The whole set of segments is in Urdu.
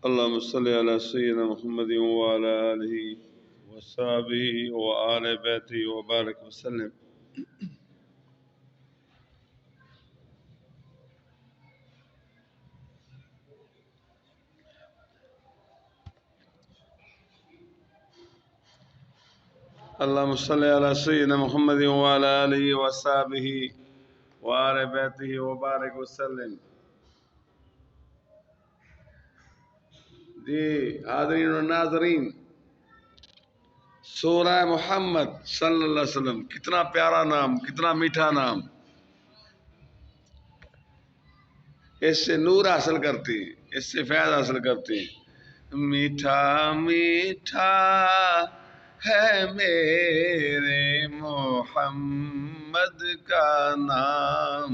اللهم صل على سيدنا محمد وعلى آله وصحبه وآل بيته وبارك وسلم. اللهم صل على سيدنا محمد وعلى آله وصحبه وآل بيته وبارك وسلم. جی حاضرین و ناظرین، سورہ محمد صلی اللہ علیہ وسلم، کتنا پیارا نام، کتنا میٹھا نام. اس سے نور حاصل کرتے ہیں، اس سے فیض حاصل کرتے ہیں. میٹھا میٹھا ہے میرے محمد کا نام،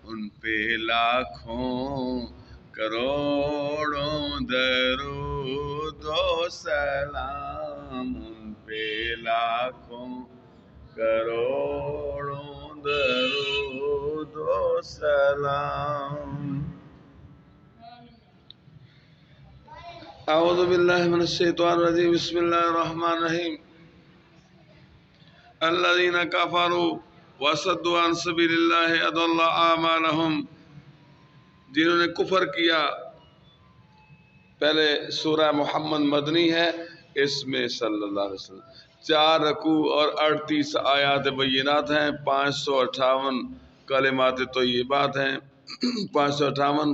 ان پہ لاکھوں کروڑوں درود و سلام، ان پہ لاکھوں کروڑوں درود و سلام. اعوذ باللہ من الشیطان الرجیم، بسم اللہ الرحمن الرحیم. الذین کفروا وصدوا عن سبیل اللہ اضل اعمالہم، جنہوں نے کفر کیا. پہلے سورہ محمد مدنی ہے، اس میں صلی اللہ علیہ وسلم 4 رکوع اور 38 آیات بینات ہیں، 558 کلمات طیبات ہیں، 558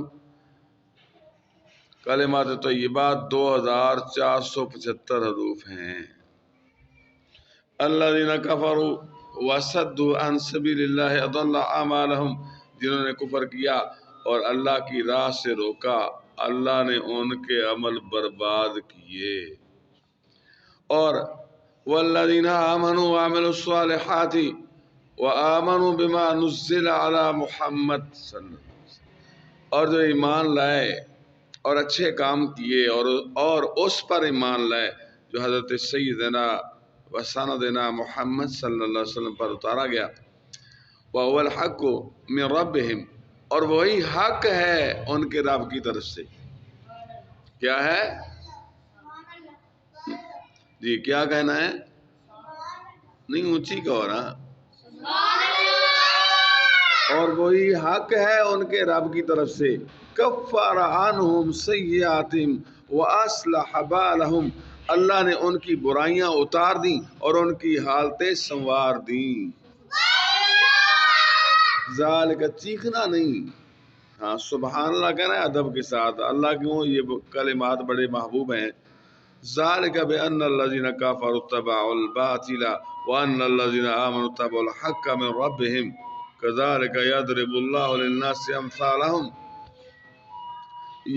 کلمات طیبات، 2475 حروف ہیں. الذین کفروا وصدوا عن سبیل اللہ اضل اعمالہم، جنہوں نے کفر کیا اور اللہ کی راہ سے روکا، اللہ نے ان کے عمل برباد کیے. اور والذین آمنوا وعملوا الصالحات وآمنوا بما نزل علی محمد صلی اللہ علیہ وسلم، اور جو ایمان لائے اور اچھے کام کیے اور اس پر ایمان لائے جو حضرت سیدنا و سندنا محمد صلی اللہ علیہ وسلم پر اتارا گیا. وَهُوَ الْحَقُّ مِنْ رَبِّهِمْ، اور وہی حق ہے ان کے رب کی طرف سے. کیا ہے جی؟ کیا کہنا ہے؟ نہیں اونچی کہو نا. اور وہی حق ہے ان کے رب کی طرف سے. کفر عنہم سیئاتہم واصلح بالہم، اللہ نے ان کی برائیاں اتار دیں اور ان کی حالتیں سنوار دیں. ذالک، چیخنا نہیں، ہاں سبحان اللہ کہنا ہے ادب کے ساتھ. اللہ کیوں یہ کلمات بڑے محبوب ہیں. ذالک بان الذین کفروا اتبعوا الباطل وان الذین آمنوا اتبعوا الحق من ربهم کذالک یضرب اللہ للناس امثالہم.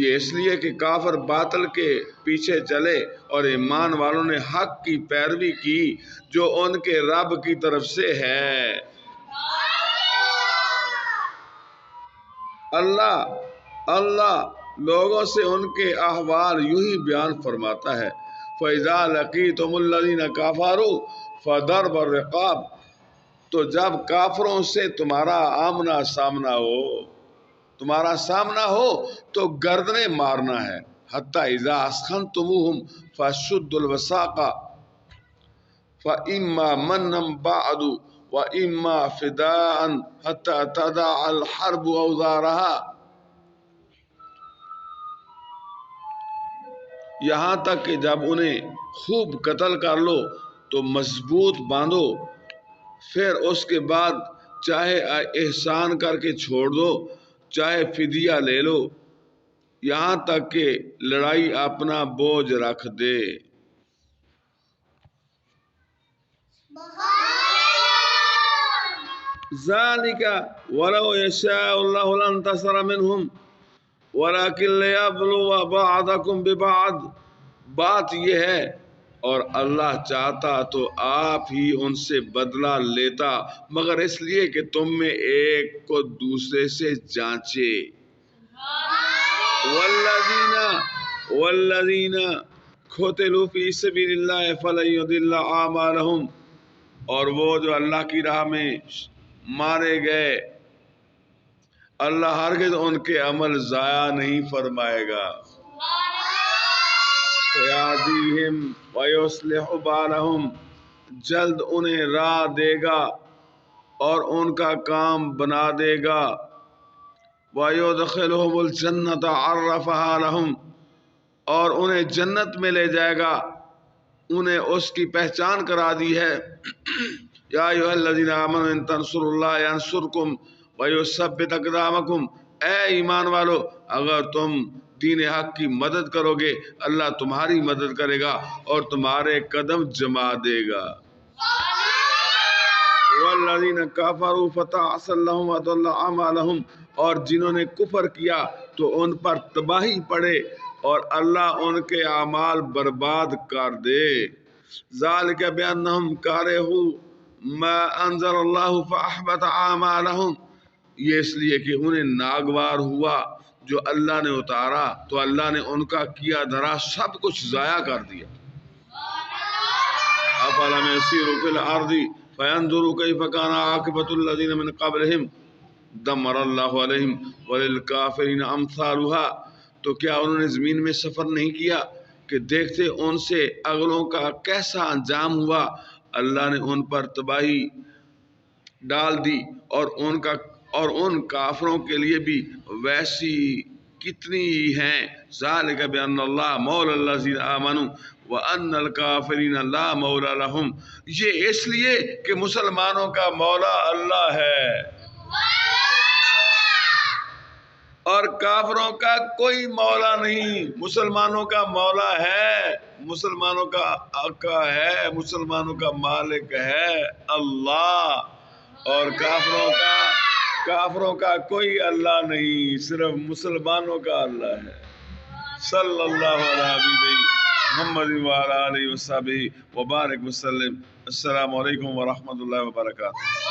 یہ اس لیے کہ کافر باطل کے پیچھے چلے اور ایمان والوں نے حق کی پیروی کی جو ان کے رب کی طرف سے ہے. اللہ لوگوں سے ان کے احوال یوں ہی بیان فرماتا ہے. فَإِذَا لَقِيتُمُ الَّذِينَ كَفَرُوا فَضَرْبَ الرِّقَابِ، تو جب کافروں سے تمہارا آمنا سامنا ہو تو گردنیں مارنا ہے. حتی اذا اسخنتموہم فشدوا الوثاق فاما منا بعد واما فداء حتی تضع الحرب اوزارها، یہاں تک کہ جب انہیں خوب قتل کر لو تو مضبوط باندھو، پھر اس کے بعد چاہے احسان کر کے چھوڑ دو، چاہے فدیہ لے لو، یہاں تک کہ لڑائی اپنا بوجھ رکھ دے. ذالک ولو یشاء اللہ لانتصر منہم ولکن لیبلو بعضکم ببعض. بات یہ ہے، اور اللہ چاہتا تو آپ ہی ان سے بدلہ لیتا، مگر اس لیے کہ تم میں ایک کو دوسرے سے جانچے. والذین قتلوا فی سبیل اللہ فلن یضل اعمالہم، اور وہ جو اللہ کی راہ میں مارے گئے اللہ ہرگز ان کے عمل ضائع نہیں فرمائے گا. سیہدیہم ویصلح بالہم، جلد انہیں راہ دے گا اور ان کا کام بنا دے گا، وَيُدْخِلُهُمُ الْجَنَّةَ عَرَّفَهَا لَهُمْ، اور انہیں جنت میں لے جائے گا، انہیں اس کی پہچان کرا دی ہے۔ یا ایھا الذین آمنوا ان تنصروا اللہ ینصرکم ویثبت اقدامکم، اے ایمان والو اگر تم دین حق کی مدد کرو گے اللہ تمہاری مدد کرے گا اور تمہارے قدم جما دے گا۔ والذین کفروا فتعصا لهم وضل اعمالهم، اور جنہوں نے کفر کیا تو ان پر تباہی پڑے اور اللہ ان کے اعمال برباد کر دے۔ ذالک بانہم کرہوا ما انزل اللہ فاحبط اعمالهم، یہ اس لیے کہ انہیں ناگوار ہوا جو اللہ نے اتارا تو اللہ نے ان کا کیا دھرا سب کچھ ضائع کر دیا۔ افلم یسیروا فی الارض فینظروا کیف کان عاقبۃ الذین من قبلہم دمر اللہ علیہم وللکافرین امثالها، تو کیا انہوں نے زمین میں سفر نہیں کیا کہ دیکھتے ان سے اگلوں کا کیسا انجام ہوا، اللہ نے ان پر تباہی ڈال دی اور ان کافروں کے لیے بھی ویسی کتنی ہی ہیں۔ ذالک بان اللہ مولی الذین آمنوا وان الکافرین لا مولی لہم، یہ اس لیے کہ مسلمانوں کا مولا اللہ ہے اور کافروں کا کوئی مولا نہیں۔ مسلمانوں کا مولا ہے، مسلمانوں کا آقا ہے، مسلمانوں کا مالک ہے اللہ، اور کافروں کا کوئی اللہ نہیں، صرف مسلمانوں کا اللہ ہے۔ صلی اللہ علیہ حبیبہ محمد وعلی آلہ وصحبہ وبارک وسلم۔ السلام علیکم ورحمۃ اللہ وبرکاتہ۔